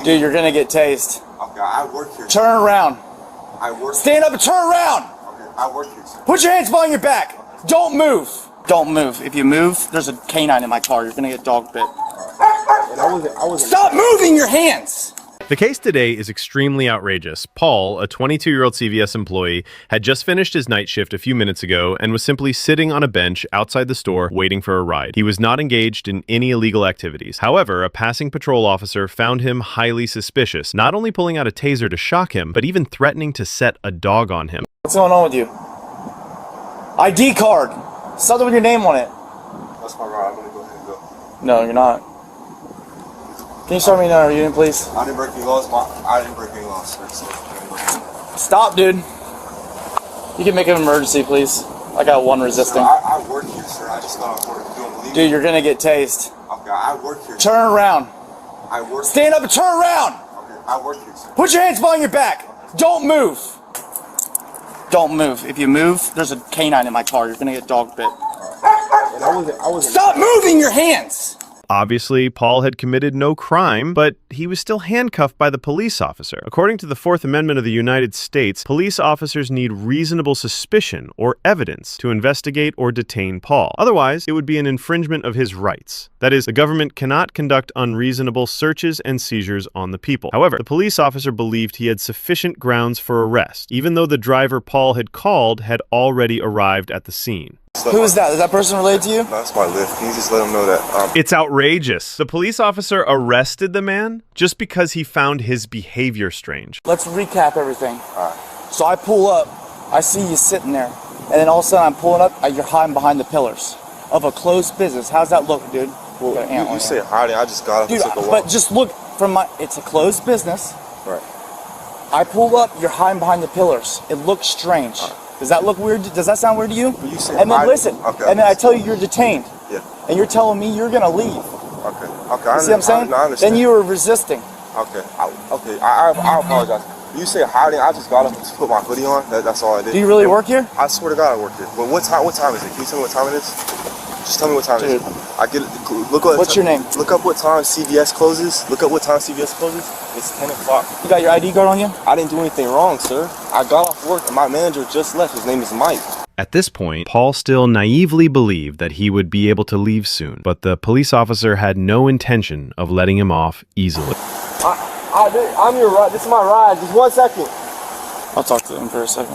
Dude, you're gonna get tased. Okay, I work here. Turn around. I work. Stand up and turn around. Okay, I work here, sir. Put your hands behind your back. Don't move. Don't move. If you move, there's a canine in my car. You're gonna get dog bit. Stop moving your hands. The case today is extremely outrageous. Paul, a 22-year-old CVS employee, had just finished his night shift a few minutes ago and was simply sitting on a bench outside the store waiting for a ride. He was not engaged in any illegal activities. However, a passing patrol officer found him highly suspicious, not only pulling out a taser to shock him, but even threatening to set a dog on him. What's going on with you? ID card. Something with your name on it. That's my ride. I'm gonna go ahead and go. No, you're not. Can you start me another unit, please? I didn't break any laws. I didn't break any laws, sir. So Stop, dude. You can make an emergency, please. I got one resisting. Sir, I work here, sir. I just got off work. You don't believe me? Dude, you're gonna get tased. Okay, I work here. Turn around. I work. Stand up and turn around. Okay, I work here, sir. Put your hands behind your back. Don't move. Don't move. If you move, there's a canine in my car. You're gonna get dog bit. Stop moving your hands. Obviously, Paul had committed no crime, but he was still handcuffed by the police officer. According to the Fourth Amendment of the United States, police officers need reasonable suspicion or evidence to investigate or detain Paul. Otherwise, it would be an infringement of his rights. That is, the government cannot conduct unreasonable searches and seizures on the people. However, the police officer believed he had sufficient grounds for arrest, even though the driver Paul had called had already arrived at the scene. Who is that? Is that person related to you? No, that's my lift. Can you just let him know that? It's outrageous. The police officer arrested the man just because he found his behavior strange. Let's recap everything. All right. So I pull up, I see you sitting there, and then all of a sudden I'm pulling up, you're hiding behind the pillars of a closed business. How's that look, dude? Well, you say hiding. I just got up and dude, took a walk. but just look from my, it's a closed business. Right. I pull up, you're hiding behind the pillars. It looks strange. Right. Does that look weird? Does that sound weird to you? Well, you say and then hiding. listen, Okay, and then I tell you you're detained. Yeah. And you're telling me you're gonna leave. Okay. Okay. You see what I'm saying? I understand. Then you were resisting. Okay. I apologize. You say hiding. I just got up and put my hoodie on. That's all I did. Do you really work here? I swear to God, I work here. Well, what time is it? Can you tell me what time it is? Just tell me what time it is. I get it. Look what. What's your name? Look up what time CVS closes. Look up what time CVS closes. It's 10 o'clock. You got your ID card on you? I didn't do anything wrong, sir. I got off work and my manager just left. His name is Mike. At this point, Paul still naively believed that he would be able to leave soon, but the police officer had no intention of letting him off easily. I'm your ride. This is my ride. Just 1 second. I'll talk to him for a second.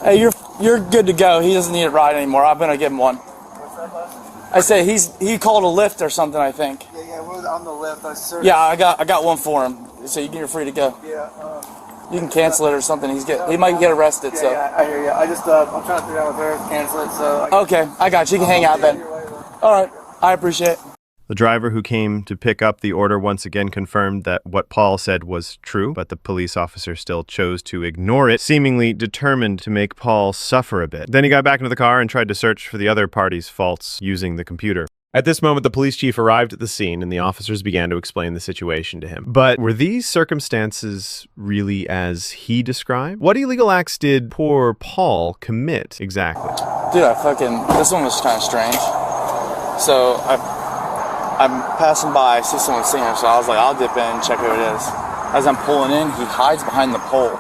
Hey, you're good to go. He doesn't need a ride anymore. I'm gonna give him one. I say he called a lift or something, I think. Yeah, we're on the lift. Yeah, I got one for him. So you're free to go. Yeah. You can cancel it or something. He might get arrested. So. Yeah, I hear you. I just I'm trying to figure out with her cancel it. So. Okay, I got you. You can hang out then. All right, I appreciate it. The driver who came to pick up the order once again confirmed that what Paul said was true, but the police officer still chose to ignore it, seemingly determined to make Paul suffer a bit. Then he got back into the car and tried to search for the other party's faults using the computer. At this moment, the police chief arrived at the scene and the officers began to explain the situation to him. But were these circumstances really as he described? What illegal acts did poor Paul commit exactly? Dude, this one was kind of strange. So I'm passing by, I see someone singing, so I was like, I'll dip in and check who it is. As I'm pulling in, he hides behind the pole.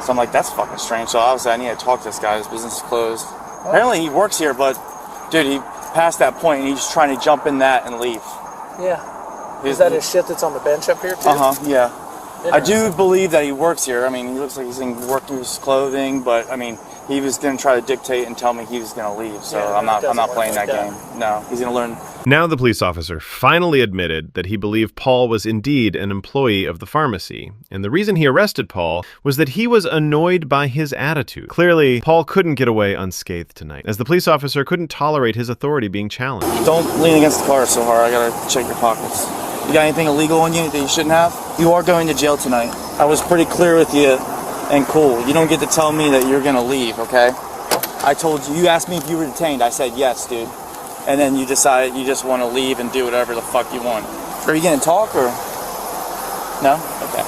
So I'm like, that's fucking strange. So obviously I need to talk to this guy, his business is closed. Apparently he works here, but dude, he passed that point and he's trying to jump in that and leave. Yeah. Is that his shit that's on the bench up here too? Yeah. I do believe that he works here. I mean, he looks like he's in workers' clothing, but I mean, he was going to try to dictate and tell me he was going to leave. So yeah, I'm not playing that game. No, he's going to learn. Now the police officer finally admitted that he believed Paul was indeed an employee of the pharmacy. And the reason he arrested Paul was that he was annoyed by his attitude. Clearly, Paul couldn't get away unscathed tonight, as the police officer couldn't tolerate his authority being challenged. Don't lean against the car so hard. I got to check your pockets. You got anything illegal on you that you shouldn't have? You are going to jail tonight. I was pretty clear with you and cool. You don't get to tell me that you're going to leave, okay? I told you asked me if you were detained. I said yes, dude. And then you decided you just want to leave and do whatever the fuck you want. Are you going to talk or? No? Okay.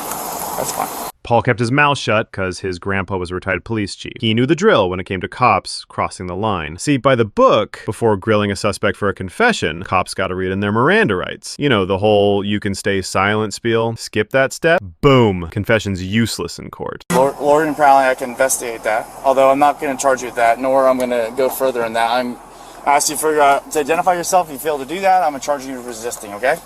That's fine. Paul kept his mouth shut because his grandpa was a retired police chief. He knew the drill when it came to cops crossing the line. See, by the book, before grilling a suspect for a confession, cops got to read in their Miranda rights. You know, the whole you can stay silent spiel. Skip that step. Boom. Confession's useless in court. Lord and Prowling, I can investigate that. Although I'm not going to charge you with that, nor I'm going to go further in that. I asked you to identify yourself. If you fail to do that, I'm going to charge you with resisting, okay?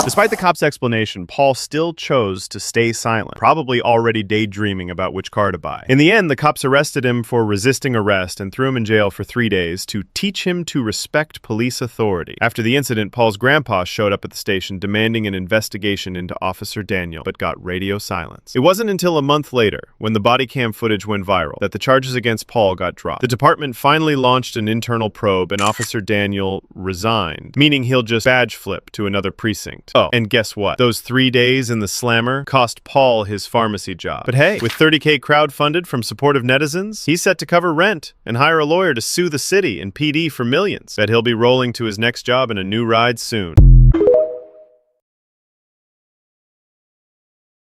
Despite the cop's explanation, Paul still chose to stay silent, probably already daydreaming about which car to buy. In the end, the cops arrested him for resisting arrest and threw him in jail for 3 days to teach him to respect police authority. After the incident, Paul's grandpa showed up at the station demanding an investigation into Officer Daniel, but got radio silence. It wasn't until a month later, when the body cam footage went viral, that the charges against Paul got dropped. The department finally launched an internal probe, and Officer Daniel resigned, meaning he'll just badge flip to another precinct. Oh, and guess what? Those 3 days in the slammer cost Paul his pharmacy job. But hey, with $30K crowdfunded from supportive netizens, he's set to cover rent and hire a lawyer to sue the city and PD for millions. Bet he'll be rolling to his next job in a new ride soon.